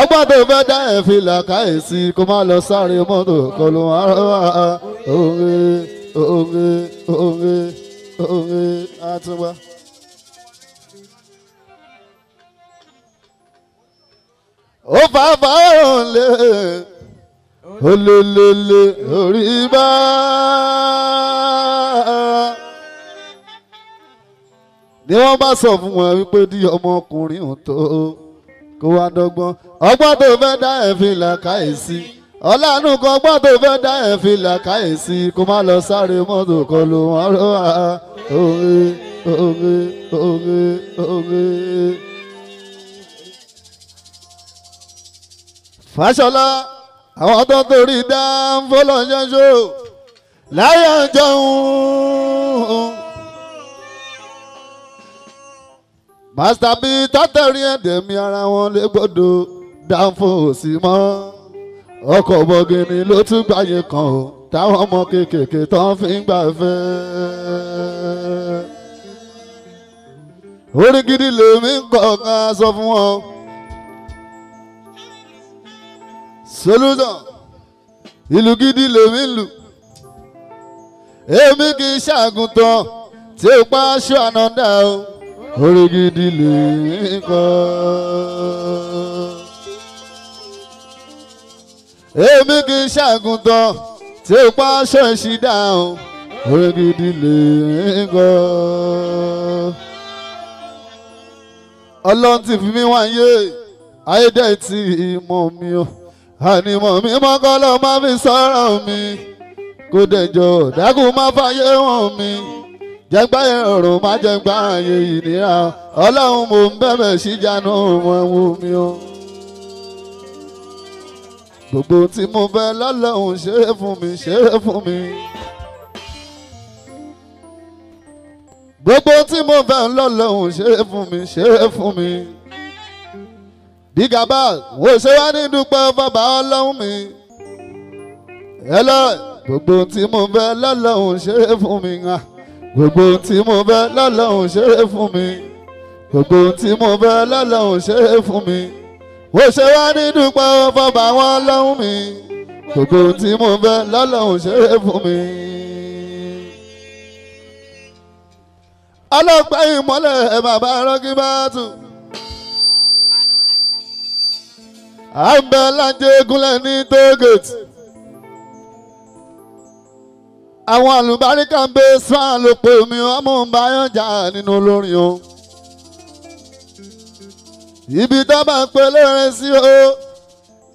ọgbọ́n tó fẹ́ dá ẹ̀ fi làkàyèsí kó má lọ sáré mọ́tò kọlu àrọ́wà òwe òwe òwe òwe àtúbà. ó fàáfà òǹlé olólèlè orí bá. ni wọ́n bá sọ fún wọn wípé dí ọmọkùnrin ò tó kó wá dọ́gbọ́n ọgbọ́n tó fẹ́ dá ẹ̀ fi làkàyèsí ọlànà kan ọgbọ́n tó fẹ́ dá ẹ̀ fi làkàyèsí kó má lọ sáré mọ́tò kọlu wọn rọ òwe òwe òwe òwe. Fáṣọlá àwọn tó torí dá ń fọlọ́ ṣẹ́ṣọ́ láyé jẹun. Master B tọ́tẹ̀rí ẹ̀dẹ̀mí ara wọn lè gbọ́dọ̀ dáńfò sí mọ́. Ọkọ̀ bọ̀gìnì ló tún gbàyè kan o táwọn ọmọ kéékèèké tó ń fi gbà fẹ́. Orí gidi lèmi ń kọ̀ ká sọ fún wọn. Solution ìlú gidi lèmi ń lù. Èmi kì í ṣàgùntàn tí ó pa aṣọ ànádà o. Orí gidi lèmi ń kọ́. Èmi kì í ṣàgùntàn tí ó pa aṣọ ìṣídà o. Orí gidi lèmi ń kọ́. Ọlọ́run ti fi mí wáyé ayédè tí ìmọ̀ mi o. Ànímọ̀ mi mọ́kọ́ lọ máa fi sọ̀rọ̀ mi. Kó dẹjọ́ dákun má fàyè wọ̀n mi. Jẹ́gbá ọ̀run má jẹ́gbá ayé ìnira. Ọlọ́run mò ń bẹ̀bẹ̀ síjánu wọn wò mí o. Gbogbo tí mo fẹ́ lọ́lọ́run ṣe é fún mi, ṣe é fún mi. Gbogbo tí mo fẹ́ lọ́lọ́run ṣe é fún mi, ṣe é fún mi. Bígàbá wo ṣe wá ní dúpẹ́ bàbá ọlọ́run mi. Ẹ lọ gbogbo tí mo fẹ́ lọ́lọ́run ṣe é fún mi ńlá. Gbogbo tí mo fẹ́ lọ́lọ́run ṣe é fún mi. Gbogbo tí mo fẹ́ lọ́lọ́run ṣe é fún mi. Wo ṣe wá ní dúpẹ́ bàbá ọlọ́run mi. Gbogbo tí mo fẹ́ lọ́lọ́run ṣe é fún mi. Ọlọ́pàá ìmọ́lẹ̀ bàbá rọ́gí bá tù. À ń bẹ lájẹ́ gúnlẹ̀ ní tógètì. Àwọn àlùbáríkà ń bẹ sàn ló pè mí ọmọ ń bá yàn jà nínú olórin o. Ibi tó bá ń pe lóore sí o.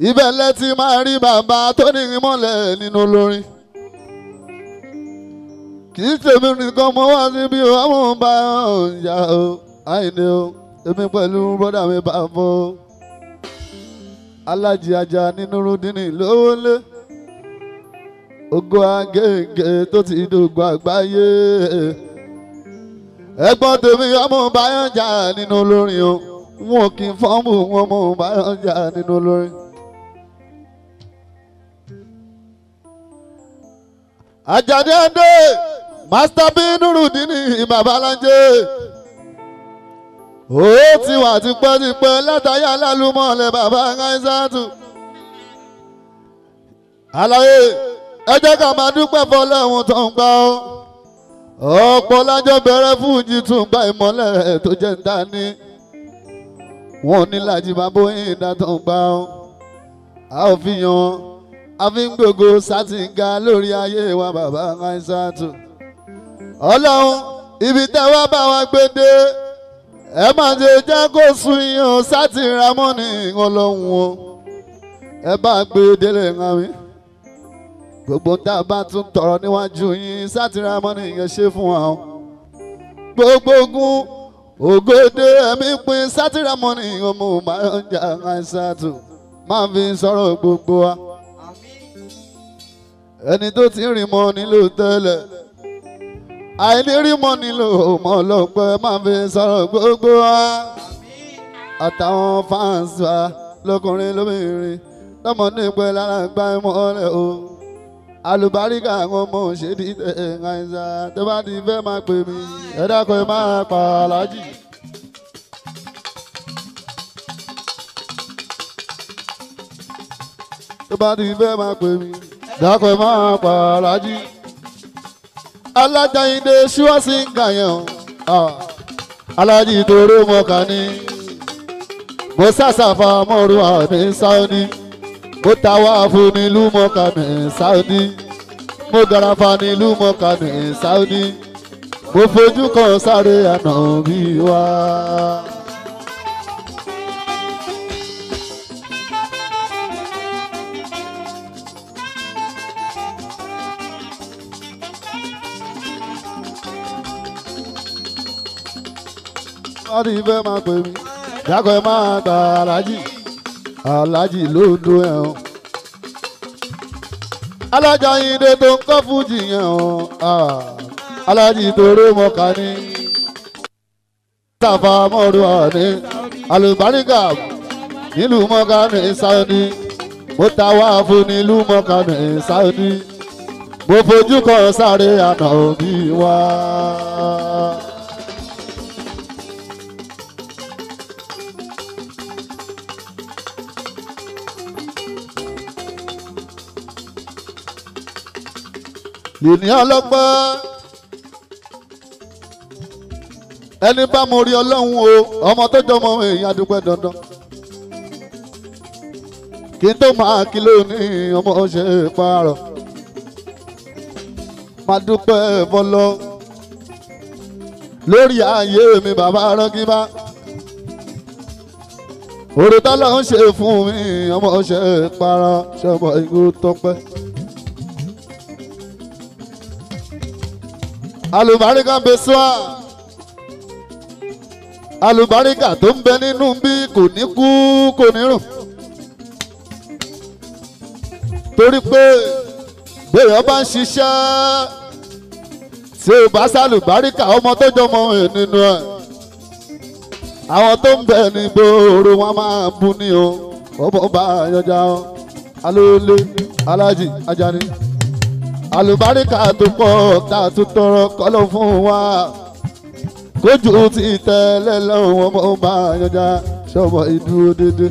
Ibẹ̀ lẹ́tí máa rí bàbá tó ní ìmọ̀lẹ̀ nínú olórin. Kì í tèmi nìkan mo wá síbi ọmọ ń bá yàn jà o. Àìní o, èmi pẹ̀lú bọ́dà mi bá fọ́ o. Alájí ajá nínú rúdínì lówó lé. Ògo agége tó ti dògbò àgbáyé. Ẹ̀gbọ́n tèmi ọmọ báyọ̀ jà nínú olórin o. Wọn kì í fọ́ọ̀mù wọn mọ̀ báyọ̀ jà nínú olórin. Àjàdí Adé Master B Nurudini Babalájé. Ó ti wà tipẹ́tipẹ́ látàrí alálùmọ́lẹ̀ bàbá Káísátù. Àlàyé ẹ jẹ́ ká máa dúpẹ́ fọlọ́run tó ń gbà ọ́. Ọ̀pọ̀ lájọ́ bẹ̀rẹ̀ fújì tún gba ìmọ́lẹ̀ tó jẹ́ ń dání. Wọ́n ní láti máa bóyá ìdá tó ń gbà ọ́. A ò fi yan a fi ń gbogbo sátìǹgà lórí ayé wa bàbá Káísátù. Ọlọ́run ibi tẹ́wọ́ bá wa gbé dé. Ẹ máa ṣe jẹ́ kó sun yín sátì ramọ́nì ọlọ́run o. Ẹ bá gbé délé ńlá mi. Gbogbo tá a bá tún tọrọ níwájú yín sátì ramọ́nì yẹn ṣe fún wa o. Gbogbo ogun ògòdè ẹ̀mí pin sátì ramọ́nì ọmọ Máyọ̀jà Káísátù máa fi sọ̀rọ̀ gbogbo wa. Ẹni tó ti rìn mọ́ nílò tẹ́lẹ̀. Àìní rí mọ́ nílò ọmọ ọlọ́pẹ́ máa fi sọ̀rọ̀ gbogbo wa. àtàwọn fans wa lọkùnrin lóbìnrin lọ́mọdé pẹ́ lára gbá ìmọ̀lẹ̀ o alùbáríkà àwọn ọmọ òṣèdí ẹ̀ẹ́dẹ́gbẹ̀ẹ́sà tó bá ti fẹ́ máa pè mí ẹ dákun ẹ máa pa aláàjì. tó bá ti fẹ́ máa pè mí dákun ẹ máa pa aláàjì. alájàyìndé ṣíwọ́sí ń kà yẹn o aláàjì tóró mọ́ka ní mo sàṣàfà mọ́rù àmì sáúdí mo tàwa fún nílùú mọ́ka ní sáúdí mo garafa nílùú mọ́ka ní sáúdí mo fojú kan sáré àná bí wá. wọ́n ti fẹ́ máa pè mí dákọ̀ ẹ máa gba aláàjì ló ń do ẹ̀ hàn. Alájàyìndé tó ń kọ́ fújì yẹn hàn aláàjì tóró mọ́ka ní. sàfà mọ́rù àní alùbáríkà nílùú mọ́ka ní sáúdí mo ta wá fún nílùú mọ́ka ní sáúdí mo fojú kan sáré àná òbí wá. ènìyàn ọlọ́gbọ́n ẹni bá mo rí ọlọ́run o ọmọ tó jọmọ èèyàn dúpẹ́ dandan kí n tó máa kí lónìí ọmọ ṣe pààrọ̀ máa dúpẹ́ fọlọ́ lórí ayé mi bàbá rọ́gíbá òrùtọ́ ló ń ṣe fún mi ọmọ ṣe pààrọ̀ ṣọmọ ìgò tọpẹ́. alùbáríkà bẹ́sùá alùbáríkà tó ń bẹ nínú bí kò ní kú kò ní rùn torí pé béèyàn bá ń ṣiṣẹ́ tí ò bá sálùbáríkà ọmọ tó jọmọ nínú ẹ̀ àwọn tó ń bẹ ní gbòòrò wọn máa bú ní o ọmọ bá yọjà ọ alóòlé alájì Àjàní alùbáríkà tó pọ̀ tá a tún tọrọ kọ́lọ́ fún wa kójú ti tẹ́lẹ̀ lọ́wọ́ ọmọ bá yọjá ṣọmọ ìdúró dédé.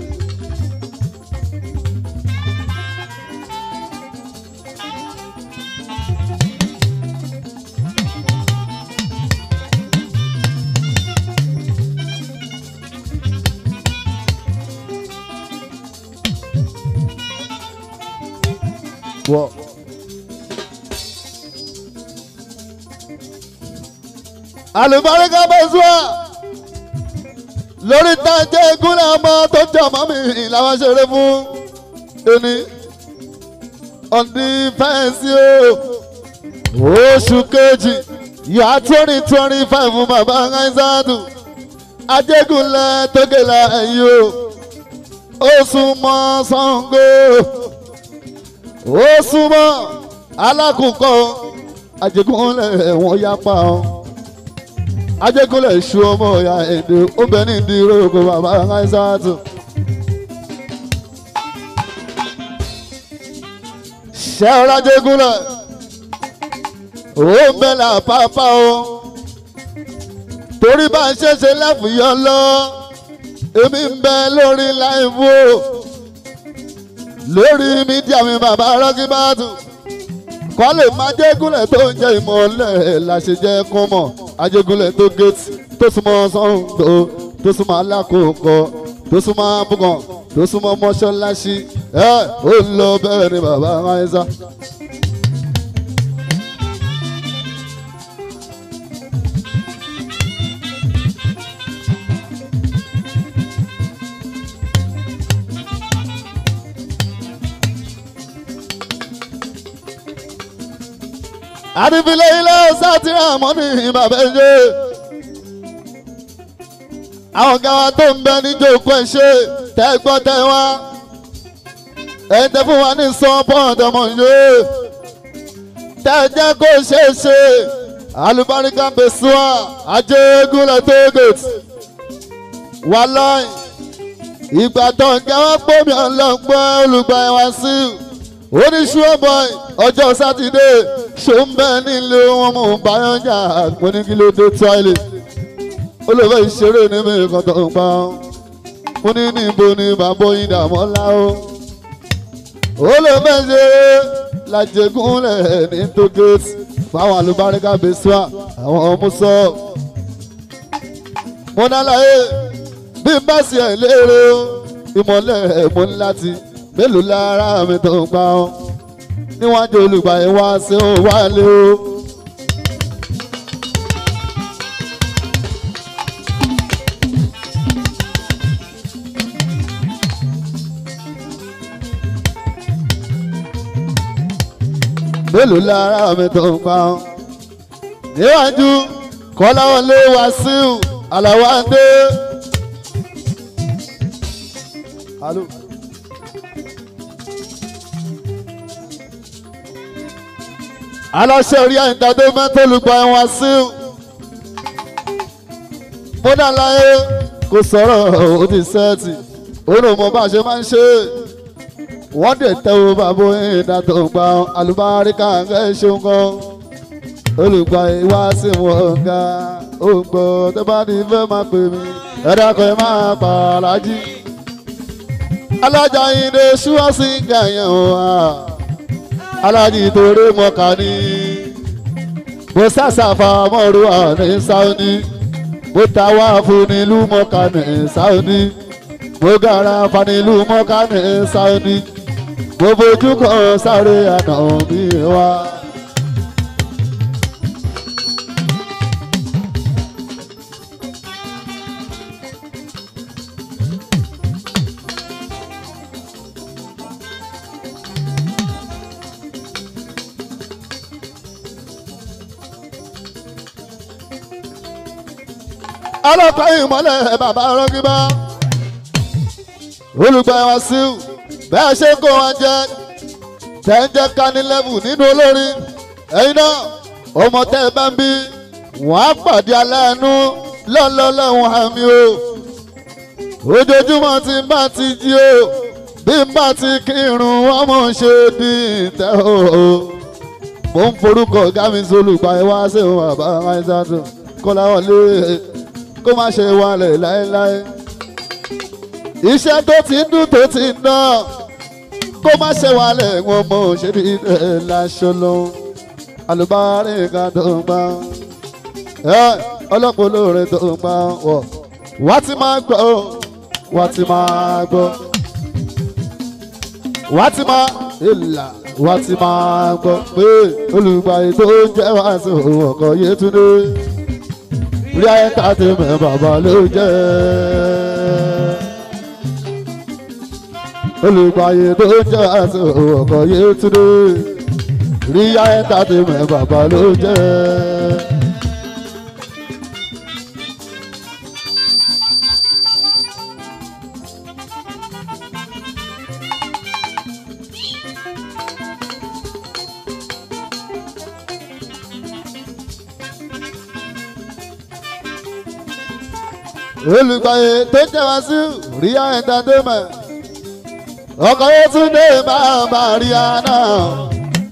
Wọ́n. alùbáríkà bẹ́sùá lórí tájẹ́ ìgúnlẹ̀ ọmọ tó jẹ́ ọmọ mi làwọn ṣeré fún ẹni ọ̀dí fẹ́ǹsì o oṣù kejì yà 2025 fún bàbá Aizatu ajégúnlẹ̀ tókèlà ẹ̀yìn o ó súnmọ́ Ṣàngó ó súnmọ́ alákùnkọ́ ajégúnlẹ̀ wọ́n yapa ọ́. Ajégúnlẹ̀ ṣu ọmọ ọ̀yà èdè obìnrin di ìrókò bàbá Aizatu. ṣé ọ̀rọ̀ Ajégúnlẹ̀ ó ń bẹ làpápá o torí bá ń ṣẹ̀ṣẹ̀ láfìyọ́ lọ èmi ń bẹ lórí láìvú o lórí mídíà mi bàbá Rọ́gíbátù kọ́lé máa Ajégúnlẹ̀ tó ń jẹ́ ìmọ̀lẹ̀ làṣẹjẹ́ kún mọ̀. Ajégúnlẹ̀ tó gate tó súnmọ́ Ṣàngó tó súnmọ́ alákòókò tó súnmọ́ abúgàn tó súnmọ́ mọ́ṣáláṣí ó lọ bẹ́ẹ̀ ni bàbá Aizá. àdìfilẹ̀ ilé sátìrà mọ́ ní bàbá ẹ̀ṣẹ́ àwọn ọ̀gá wa tó ń bẹ níjókòó ẹ̀ṣẹ́ tẹ́gbọ́ tẹ́wá ẹ̀ẹ́dẹ́ fún wa ní sọ́pọ̀tì ọmọ yìí tẹ́jẹ́ kó ṣeé ṣe alùbáríkà bẹ́sùá Ajégúnlẹ̀ tó gate wàláì ìgbà tó ń jẹ́wọ́ gbómi ọlọ́gbọ́n olùgbà ẹ̀wá sí oníṣú ọ̀bọ ọjọ́ sátidé ṣó ń bẹ nílé wọn mú báyọ̀njà mo ní kí ló dé tíwáìlì olùfẹ́ ìṣeré ní mi kan tó ń pa mo ní níbo ni bàbá yín dààmú ńlá o olùfẹ́ ìṣeré làjẹgúnlẹ̀ ní tógéètì fáwọn àlùbáríkà bẹ́sùà àwọn ọmọ sọ mo dálàyé bí n bá sì ẹ̀ léèrè o ìmọ̀lẹ̀ mo ní láti mélòó lára mi tó ń pa ọ́ níwájú olùgbà yẹn wá sí ó wá lé o. mélòó lára mi tó ń pa ọ́ níwájú Kọ́láwọlé Wàsíù Àlàwádé. Hello. aláṣẹ orí entertainment olùgbà ẹ̀wọ̀n sí mọ́dàláyé kò sọ̀rọ̀ ó ti sẹ́ẹ̀tì òun ò mọ bá a ṣe máa ń ṣe wọ́n dẹ̀ tẹ́wọ́ bàbá ìdá tó ń gba àlùbáríkà ẹ̀ ṣeun kan olùgbà ìwá sí wọn ga ó ń gbọ́ tó bá ní fẹ́ máa pè mí ẹ̀dá kan ẹ̀ máa pa alájí alájà ìdè ṣúwọ́sí gàyàn wá alájí torí mọ́ka ní mo sàṣàfà mọ́rú àní sáúní mo tàwa fún nílùú mọ́ka ní sáúní mo gàrà fa nílùú mọ́ka ní sáúní mo bójú kan sáré àná mi wá. ọlọ́pàá ìmọ̀lẹ̀ bàbá rọ́gíbá olùgbà Wàsíù bẹ́ẹ̀ ṣe kó wọn jẹ tẹ́ ń jẹ́ kánilẹ́bù nínú olórin ẹ̀yin náà ọmọ tẹ́ ẹ bá ń bí wọ́n á pàdé aláàánú lọ́lọ́lọ́hún àmì o ojoojúmọ́ tí n bá ti jí o bí n bá ti kírun wọ́n mọ̀ ń ṣe bí ìtẹ́ o mo ń forúkọ ọ̀gá mi sólùgbà ẹ̀ wá sí òun bàbá àìsàn Kọ́láwọlé kó má ṣe wálẹ̀ láéláé iṣẹ́ tó ti ń dùn tó ti ń ná kó má ṣe wálẹ̀ wọn mọ̀ ṣe ní ilẹ̀ láṣọ lọ àlùbáríkà tó ń gbà ọlọ́pàá olóore tó ń gbà wọ̀ wá ti máa gbọ́ wá ti máa gbọ́ wá ti máa ìlà wá ti máa gbọ́ pé olùgbàyè tó ń jẹ́ Wàsíù ọkọ̀ Yétúndé rí entertainment bàbá ló jẹ́ olùgbàyè tó jẹ́ Wàsíù ọkọ̀ Yétúndé rí entertainment bàbá ló jẹ́. olùgbàyè tó jẹ́ Wàsíù rí entertainment ọkọ̀ Yétúndé bàbá rí àná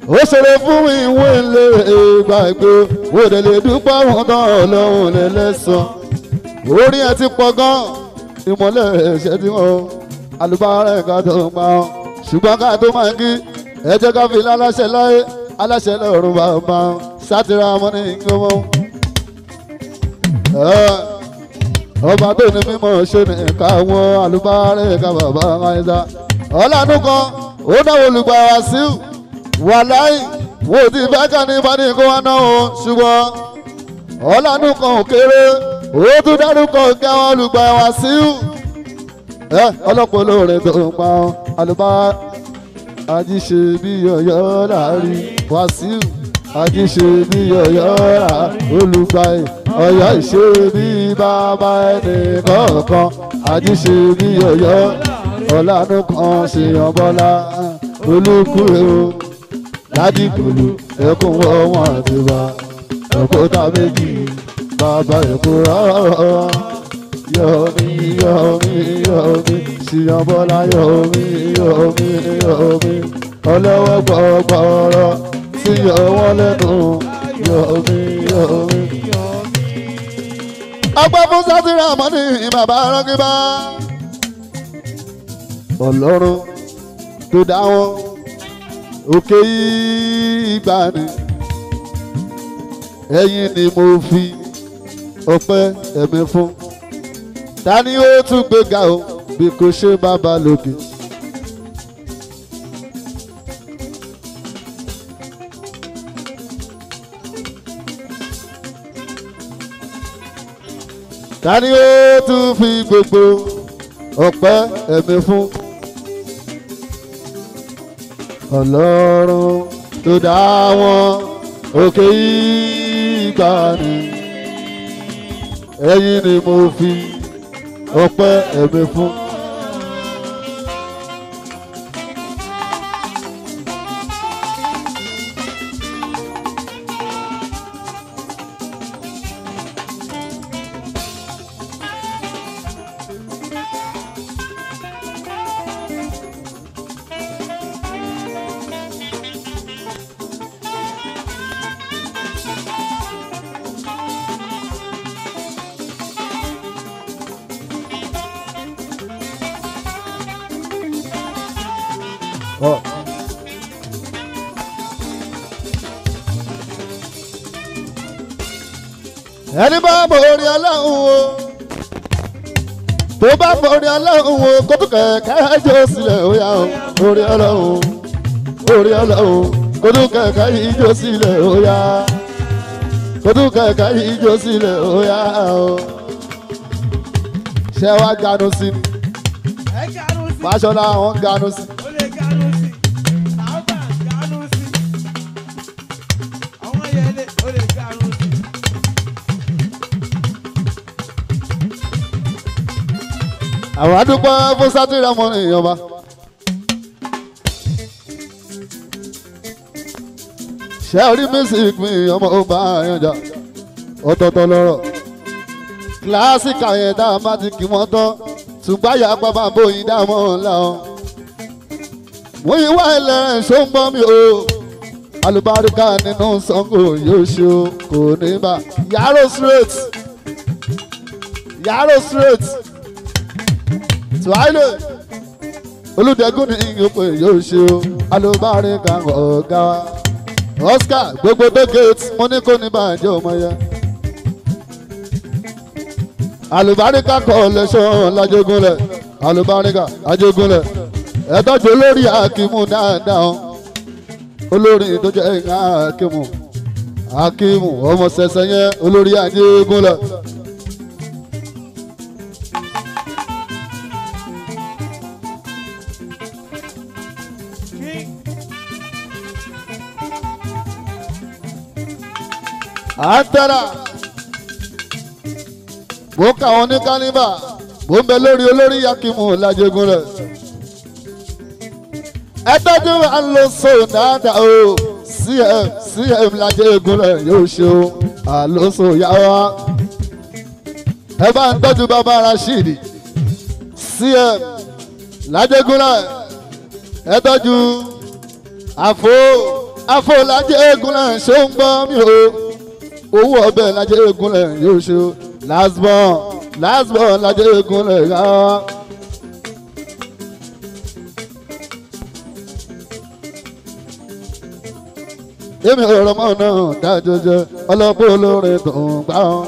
ó ṣeré fún ìwé ilé ìgbàgbé òde lè dúpẹ́ wọn tán ọlọ́run lẹ́lẹ́sàn orí ẹ ti pọ̀ gan ìmọ̀lẹ̀ ẹ̀ṣẹ̀ tí wọ́n àlùbáríkà tó ń pa ọ́ ṣùgbọ́n ká tó máa kí ẹ jẹ́ ká fi aláṣẹ láyé aláṣẹ lọ́rùn bàbá sátìrà mọ́ni gbọ́mọ́ ọba tó ní mímọ́ ṣe ní káwọn àlùbáríkà bàbá àìsà ọlànà kan ó náwó olùgbà Wàsíù wàláì wo ti fẹ́ kàn ní ìbádìí kó wá náà o ṣùgbọ́n ọlànà kan ò kéré ó tún dárúkọ káwọn olùgbà Wàsíù ọlọ́pàá olóore tó ń pa àlùbá ajíṣe bí Ọ̀yọ́ láàrin Wàsíù ajíṣe bí Ọ̀yọ́ olùgbà Ọ̀yọ́ ìṣe bí bàbá ẹnì kọ̀ọ̀kan ajíṣe bí Ọ̀yọ́ ọ̀lànà kan ṣe ọ̀bọ̀lá olùkúrẹ́ o ládìgbòlù ẹkùn wọn àti bá òkúta méjì bàbá èkó rárá yomi, yomi, yomi, Ṣìyànbọ́lá yomi, yomi, yomi, ọlọ́wọ́ gbọ̀gbọ̀rọ̀ tí yọ wọ́n lẹ́nu yomi, yomi. Ọgbẹ́ fún sátìrà mọ́ni bàbá rọ́gíbá. Ọlọ́run tó dá wọn òkè ìgbà ni ẹ̀yin ni mo fi ọpẹ́ ẹ̀mí fún. Ta ni ó tún gbéga o bí kò ṣe bàbá lókè. Ta ni ó tún fi gbogbo ọpẹ́ ẹ̀mí fún. Ọlọ́run tó dá wọn òkè ìgbà ni ẹ̀yin ni mo fi ọpẹ́ ẹ̀mí fún. Ẹni bá borí Ọlọ́run o tó bá borí Ọlọ́run o kó tún kẹ̀kẹ́ jó sílẹ̀ ó yá o borí Ọlọ́run borí Ọlọ́run kó tún kẹ̀kẹ́ yìí jó sílẹ̀ ó yá kó tún kẹ̀kẹ́ yìí jó sílẹ̀ ó yá o. Ṣé wàá ganu sí ni Fáṣọlá wọn ganu sí. Àwọn àdúgbò fún sátìrà mọ́ ní ìyọba. Ṣé orí music mi ọmọ ọba àyànjà ọ̀tọ̀ọ̀tọ̀ lọ́rọ̀. Kílásìkà yẹn dá a má ti kí wọ́n tán ṣùgbọ́n àyà pápá bóyin dá mọ́ ńlá wọn. Mo yí wá ẹlẹ́rìn ṣó ń gbọ́ mi o. Alùbáríkà nínú Ṣàngó yóò ṣe o kò ní bá. Yàrá straight. Yàrá straight. Swahili olùdẹ́gùn ní ìyókù yóò ṣe o alùbáríkà ọ̀gá wa Oscar gbogbo tó gate mo ní kò ní bàjẹ́ ọmọ yẹn alùbáríkà collection lájogúnlẹ̀ alùbáríkà àjogúnlẹ̀ ẹ̀tọ́jú olórí Akimu dáadáa olórí tó jẹ́ Akimu ọmọ ṣẹ̀ṣẹ̀ yẹn olórí àjogúnlẹ̀. Àtàrà bó káwọn ní kálíbà bó ń bẹ lórí olórí Akimu lájogún rẹ̀ ẹ tọ́jú à ń lo so dáadáa o CM lájogún rẹ̀ yóò ṣe o àlóso yá wa ẹ bá ń tọ́jú bàbá Rashidi CM lájogún rẹ̀ ẹ tọ́jú àfo lájogún rẹ̀ ṣó ń gbọ́ mi o. Owó ọbẹ̀ lájẹ́ egunlẹ̀ yóò ṣe o last born lájẹ́ egunlẹ̀ yá. Èmi ọ̀rọ̀ mọ́ náà dájọ́jọ́ ọlọ́pọ̀ olórin tó ń gbá wọn.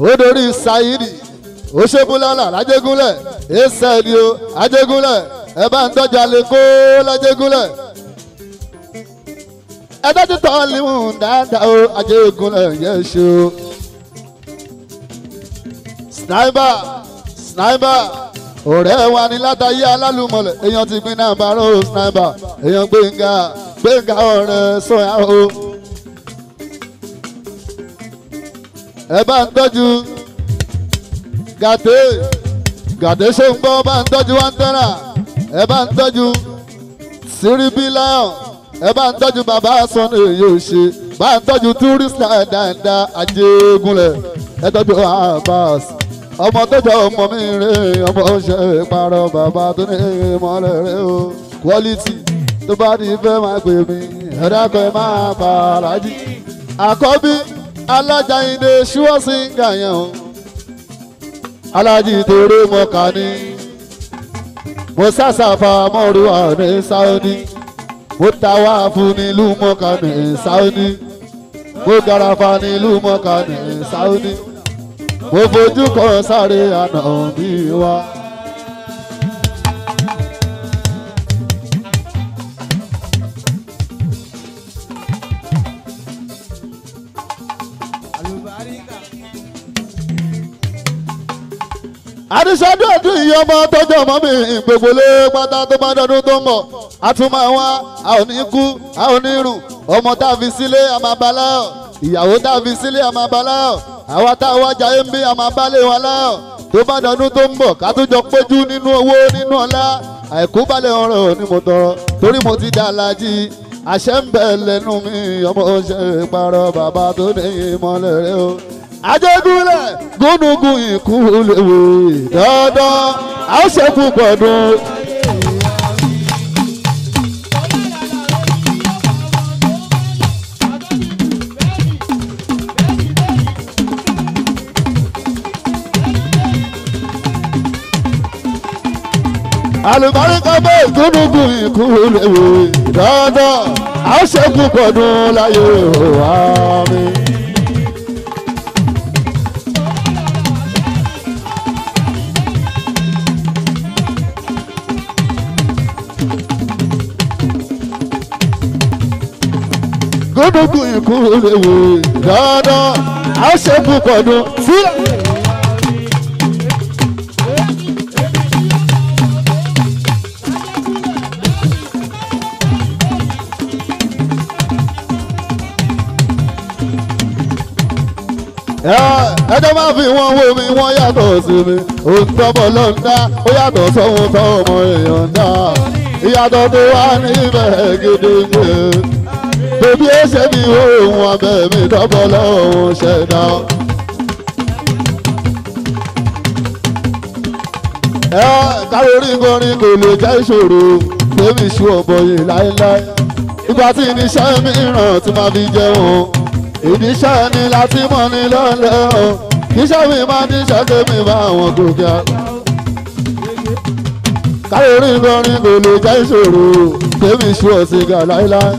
Ó dorí Saidi ó ṣe búlálà lájẹ́gúnlẹ̀ èsẹ̀lì o àjẹ́gúnlẹ̀ ẹ bá ń tọ́jà lè kó lájẹ́gúnlẹ̀. Ẹ̀dájú tọ́ líhùn dáadáa o àjẹ́gúnlẹ̀ yẹn ṣe o. Sniper ọ̀rẹ́ wa ní látàyé alálùmọ̀lẹ̀ èèyàn ti gbin náà bá rò Sniper èèyàn Gbénga ọ̀rẹ́ sọ̀yà o. Ẹ bá ń tọ́jú gàdé ṣe ń gbọ́ bá ń tọ́jú Wantara ẹ bá ń tọ́jú Siribi Lion ẹ bá ń tọ́jú bàbá Sọ́nà èyí ò ṣe bá ń tọ́jú túrísítà dáadáa Ajégúnlẹ̀ ẹ tọ́jú Abbas ọmọ tọ́jú ọmọ mi rè ọmọ ṣe parọ́ bàbá tó ní ìmọ̀lẹ̀ rè o quality tó bá ní fẹ́ máa pè mí ẹ̀dákọ̀ ẹ̀ máa bá alájí àkọ́bí alájà ìdè ṣúwọ́sí gàyàn o alájí torí mọ́ka ní mo sàṣàfà mọ́rùwà ní Saudi mo tàwa fún nílùú mọ́ka ní Saudi mo garafa nílùú mọ́ka ní Saudi mo fojú kan sáré àná bí wa. àdìsọ́dún ọdún yìí ọmọ tọ́jú ọmọ mi gbogbo lé pátá tó bá dọdún tó ń bọ̀ a tún máa wá a ò ní kú a ò ní rùn ọmọ tá a fi sílé a máa bá láyọ̀ ìyàwó tá a fi sílé a máa bá láyọ̀ àwa tá a wá jayé ń bí a máa bá lé wa láyọ̀ tó bá dọdún tó ń bọ̀ ká tó jọ péjú nínú owó nínú ọlá àìkú balẹ̀ ọ̀rọ̀ ni mo tọrọ torí mo ti dá alájí àṣẹ ń bẹ lẹ́nu mi ọmọ ṣe parọ́ bàbá tó ní ìmọ̀lẹ̀ rẹ o. Ajégúnlẹ̀ gúnugún ikú léwe dandan a ó ṣe púpọ̀ dùn. àlùbáríkà bẹ́ẹ̀ gúnugún ikú léwe dandan a ó ṣe púpọ̀ dùn láyé òwá mi. gúnugún ikú léwe dandan a ó ṣe púpọ̀ dùn sílẹ̀. ẹjọ́ máa fi wọ́n wé mi wọ́n yàtọ̀ sí mi òun tọ́mọ̀ ló ń dá ó yàtọ̀ sóhun tọ́mọ èèyàn ń dá ìyàtọ̀ tó wà níbẹ̀ gidigbe bèbí ẹsẹ̀ mi òun abẹ́ mi tọ́mọ̀ lọ́hùn ṣẹ̀dá. kárórí kọrin kò lè jẹ́ ìṣòro tèmi ṣú ọ̀bọ̀ yìí láéláé ìgbà tí iníṣẹ́ mi ràn tí máa fi jẹun ìníṣẹ́ ni láti mọ̀ ní lọ́lẹ́ o kíṣẹ́ mi máa níṣẹ́ kémi bá àwọn gòkè àgbà. kárórí kọrin kò lè jẹ́ ìṣòro tèmi ṣú ọ̀sìgà láéláé.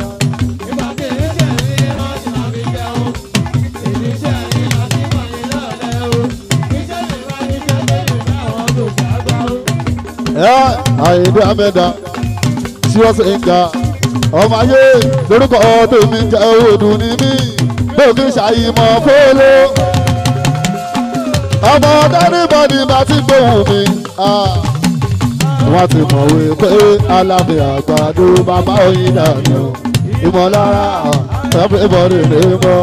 àyèdè amẹ́dá tí wọ́n ṣe ń ga ọmọ ayé lórúkọ tèmi jẹ́ òdùn ní mí lókè ṣàyìmọ̀ fóló ọmọ dánibọ́dì bá ti gbóhùn mi wọ́n ti mọ̀wé pé alábẹ́ àgbàdo bàbá oyin dànù ìmọ̀lára everybody lè mọ̀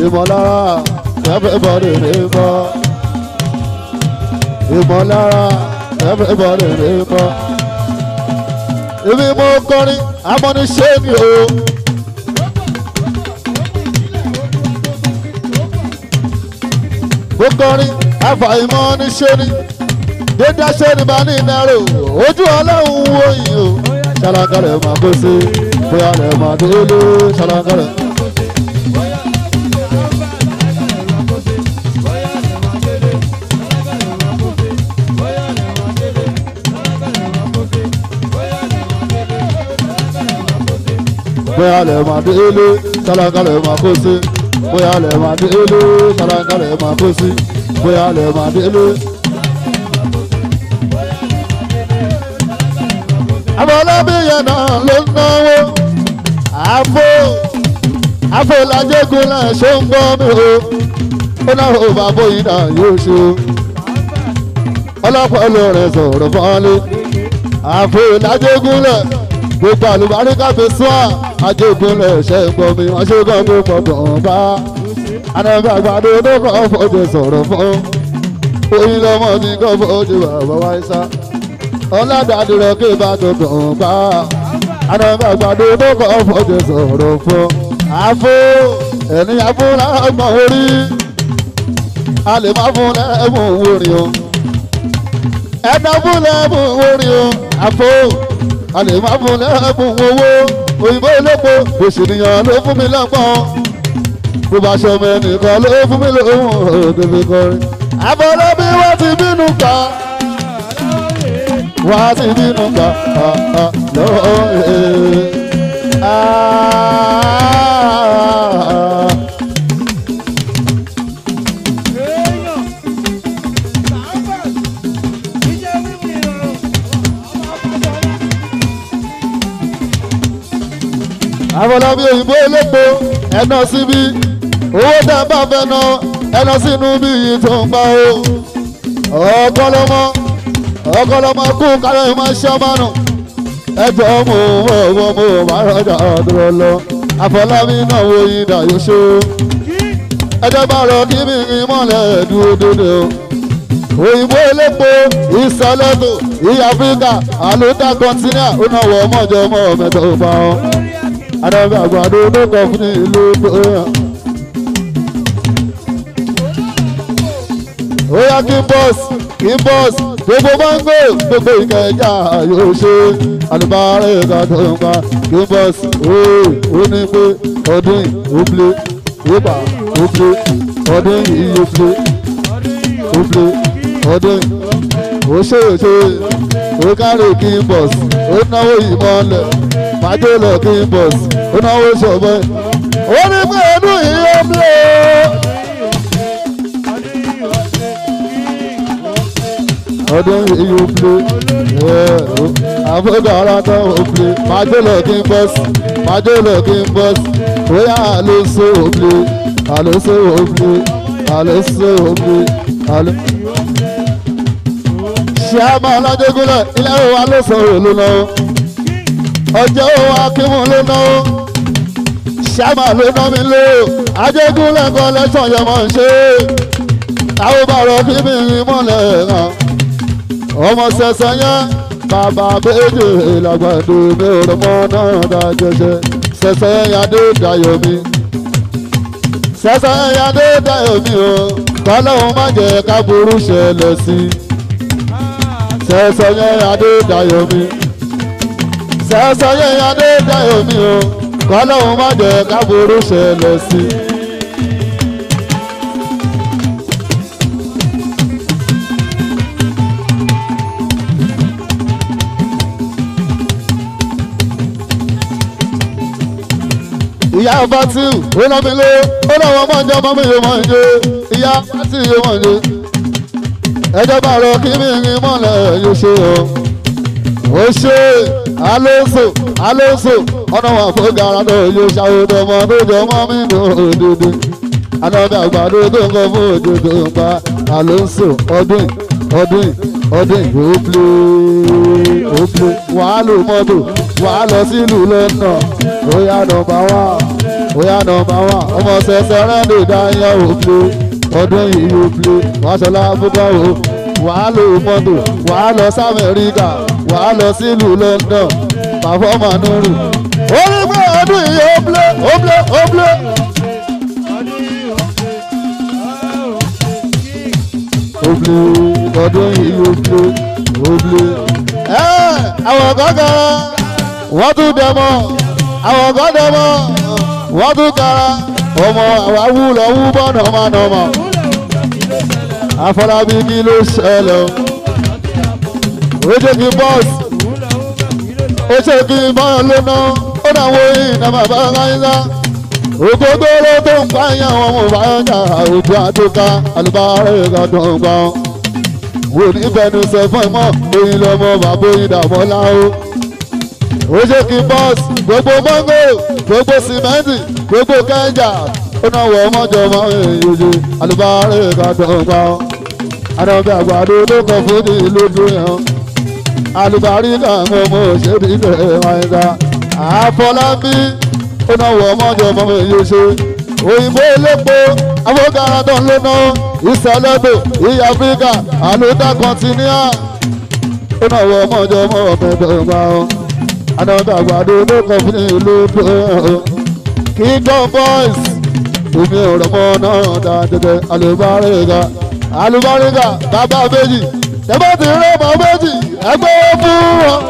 ìmọ̀lára everybody lè mọ̀ ìmọ̀lára everybody lè mọ̀. Ibi mo kọrin amọ́niṣẹ́ mi o. Mo kọrin àfàìmọ́niṣẹ́ ni. Dédé ṣe ni bá ní ìnáró. Ojú ọlọ́run wo yìí o. Ṣàlàkàrẹ̀ máa kó sí. Bóyá rẹ̀ máa délé. Ṣàlàkàrẹ̀. bóyá lè máa délé ṣàlàkà lè máa kó sí bóyá lè máa délé ṣàlàkà lè máa kó sí bóyá lè máa délé. Àfọlábí yẹn náà ló ń náwó àfò làjẹgúnlẹ̀ ṣó ń gbọ́ mi o ó náà ò bá bóyin náà yóò ṣe o ọlọ́pàá ló rẹ̀ sọ̀rọ̀ fọ́nlé àfò làjẹgúnlẹ̀ gbogbo àlùbáríkà fi sún àjẹgúnlẹ̀ ṣe ń gbọ́ mi wọ́n ṣe gbọ́ mi pọ̀pọ̀ bá ànàbẹ́ àgbàdo tó kọ́ fọ́jú sọ̀rọ̀ fún oyin lọ́mọ ní kọ́ fọ́jú bàbá wáyé sá ọ̀làdàdì rẹ̀ kí bá tó kàn bá àdàbà àgbàdo tó kọ́ fọ́jọ́ sọ̀rọ̀ fún àfo ènìyàn fún lẹ́gbọ̀n orí a lè má fún lẹ́bùn orí o ẹ̀dá fún lẹ́bùn orí o àfo a lè má fún lẹ́bùn owó òyìnbó elépo òṣèlú ló fún mi lẹ́gbọ̀n bó bá ṣọmọ ẹnìkan ló fún mi lóhùn òdòdó kọrin àfọlọ́bí wọ́n ti bínú pa wọ́n ti bínú pa lọ́ọ́ àfọlábí òyìnbó elépo ẹ̀nà síbí owó tẹ́ bá fẹ́ ná ẹ̀nà sínú bí yìí tó ń gbà ó ọkọlọmọ kú kárẹ́ ìmọ̀ ṣọ́mánù ẹjọ́ mo bá rọjà dúró lọ àfọlábí náà wo ìdá yóò ṣó ẹjọ́ bá rọ kí mi rí mọ́lẹ̀ dúró dédé o òyìnbó elépo ìsọlẹ́tò ìyá áfíríkà àlùdá kọ́ńtínà ó náà wọ ọmọjọ́ ọmọ mẹ́tọ́ bá ọ àdàbà àgbàdo ló kọ fún ìlú bóyá. ó yá kí n bọ́ọ̀sì gbogbo mango gbogbo Ìkẹjà yóò ṣe alùbárẹ̀ ìgbà tó ń pa kí n bọ́ọ̀sì ó ní pé ọdún yìí ó blé yípa ó blé ọdún yìí ó blé ọdún yìí ó ṣe ó kárí kí n bọ́ọ̀sì ó náwó ìmọ̀lẹ̀ májèlè kí n bọ́ọ̀sì ó náwó ṣọ̀bẹ́ ó ní pé ọdún yìí ó blé. ọdún yìí ó blé àfọ̀gàrà tán ó blé májèlè kí n bọ́ọ̀sì bóyá àlóso ó blé ṣé a máa lájẹgúnlẹ̀ ilé wa ló sọ̀rọ̀ ló náà ọjọ́ akímú ló náà ṣáàmà ló ná mi lé ajégúnlẹ̀ kan lẹ́sàn yẹn mọ̀ ń ṣe àwọn bàrọ̀ kí mi rí mọ́lẹ̀ hàn ọmọ ṣẹ̀ṣẹ̀ yẹn bàbá méje làgbàdo mi ò rọ mọ́ náà dájẹjẹ ṣẹ̀ṣẹ̀ yẹn adé dayọ̀ mi ṣẹ̀ṣẹ̀ yẹn adé dayọ̀ mi o kọ́lọ́hún má jẹ́ ká burú ṣẹlẹ̀ sí ṣẹ̀ṣẹ̀ yẹn adé dayọ̀ mi ṣẹ̀ṣẹ̀ yẹn adé dayọ̀ mi o kọ́lọ́hún má jẹ́ ká burú ṣẹlẹ̀ sí. ìyá Fatiu ó ná mi lé ó náà wọ́n mọ̀ ń jẹ́ ọmọ mi yóò mọ̀ ń jẹ́ ìyá Fatiu yóò mọ̀ ń jẹ́ ẹjọ́ bá rọ kí mi rin mọ́lẹ̀ yóò ṣe o ṣe alóso ọ̀nà wà fún gara náà yóò ṣàwòdọ̀ ọmọ tó jọ mọ́ mi nù òdòdó anábẹ́ àgbàdo tó ń kọ́ fún òdòdó ń pa alóso ọdún ó plé wàá lò mọ́tò wàá lọ sílùú lọ́nà ó yá nọ́mbà wá ọmọ ṣẹ̀ṣẹ̀ rẹ́ndì dáyà ó plé ọdún yìí ó plé wàá ṣọlá fúnpá o wàá lò mọ́tò wàá lọ sí Amẹ́ríkà wàá lọ sílùú London pàfọ́mà nùrù ó rí pé ọdún yìí ó plé ọdún yìí ó plé àwọn gọ́gọ́rọ́ wọ́n tún dẹ̀mọ́ àwọn gọ́dẹ̀mọ́ wọ́n tún kára ọmọ àwáwú lọ́wú bọ́ nọ́mọ́ Afọlábí kí ló ṣẹlẹ̀ ó ṣe kí bọ́ọ̀sì ó ṣe kí bọ́ọ̀ lóná ó dáwọ́ ìnà bàbá káyíká ògógó ló tó ń pààyàn àwọn ọmọ ìbáyọ̀jà òjò àtòká alùbárẹ̀ ìgbàdùn ọgbọ́n wò ní bẹnu sọ fún ìmọ̀ oyin lọmọ bàbá oyin dàmọ́ láwọ́ ó ṣe kí bọ́ọ̀sì gbogbo mọ́ngò gbogbo sìmẹ́ǹtì gbogbo kẹ́ńjà ó náà wọ ọmọjọ ọmọ èyí alùbárẹ̀ ìgbàdùn ọgbọ́n àdàbẹ̀ àgbàdo ló kọ fún ní ìlú dùn yẹn alùbáríkà àwọn ọmọ òṣèré ìbẹ̀rẹ̀ wáyé Àfọlábí ó náà wọ ọmọjọ ọmọ èyí ṣe òyìnbó elépo afọ́gára tó ń lé náà ìsọlẹ́bò ìyá Áfíríkà àlùdá kọ́ńtínìà ó náà wọ ọmọjọ ọmọ ọ̀bẹ̀bẹ̀ gbà ọ́ àdàbà àgbàdo tó kọ fún ìlú Kingdom Boys omi ọ̀rọ̀ mọ́ náà dáadẹ́dẹ́ alùbáríkà alùbáríkà bàbá méjì tẹ́bá ti rí ọmọ méjì ẹgbẹ́ fún wọn.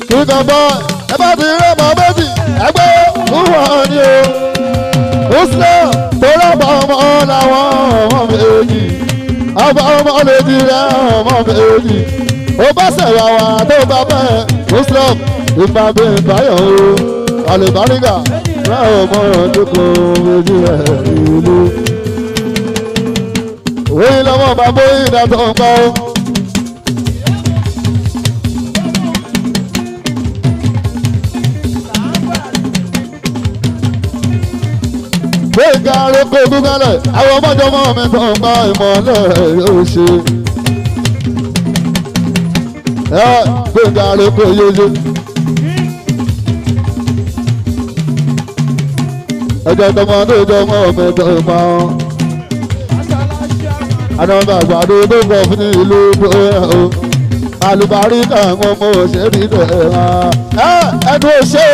Kingdom Boys tẹ́bá ti rí ọmọ méjì ẹgbẹ́ fún wọn ni o. Muslim tó rọ́bà ọmọ làwọn ọmọ méjì ọmọ méjì rẹ̀ ọmọ méjì ó bá sẹ̀wà wà tó bá bẹ́ẹ̀ Muslim ìgbà bẹ́ẹ̀ báyọ̀ o alùbáríkà rẹ̀ ọmọ ọdúnkùn méjì rẹ̀ ìlú. Òwe lọ́wọ́ bàbá ìdàtọ̀ ń pa ó. Gbẹ̀ngà arókò gúgálẹ̀ àwọn ọmọdéọmọ mi tó ń pa ìmọ̀lẹ̀ yóò ṣe. Gbẹ̀ngà arókò yéye. Ẹjọ́ tọmọdé jọmọ mi tó ń pa ọ́. Àdàbà àgbàdo tó kọ fún ìlú bóyá. Àlùbáríkà àwọn ọmọ òṣèré tẹ̀ ẹnu òṣè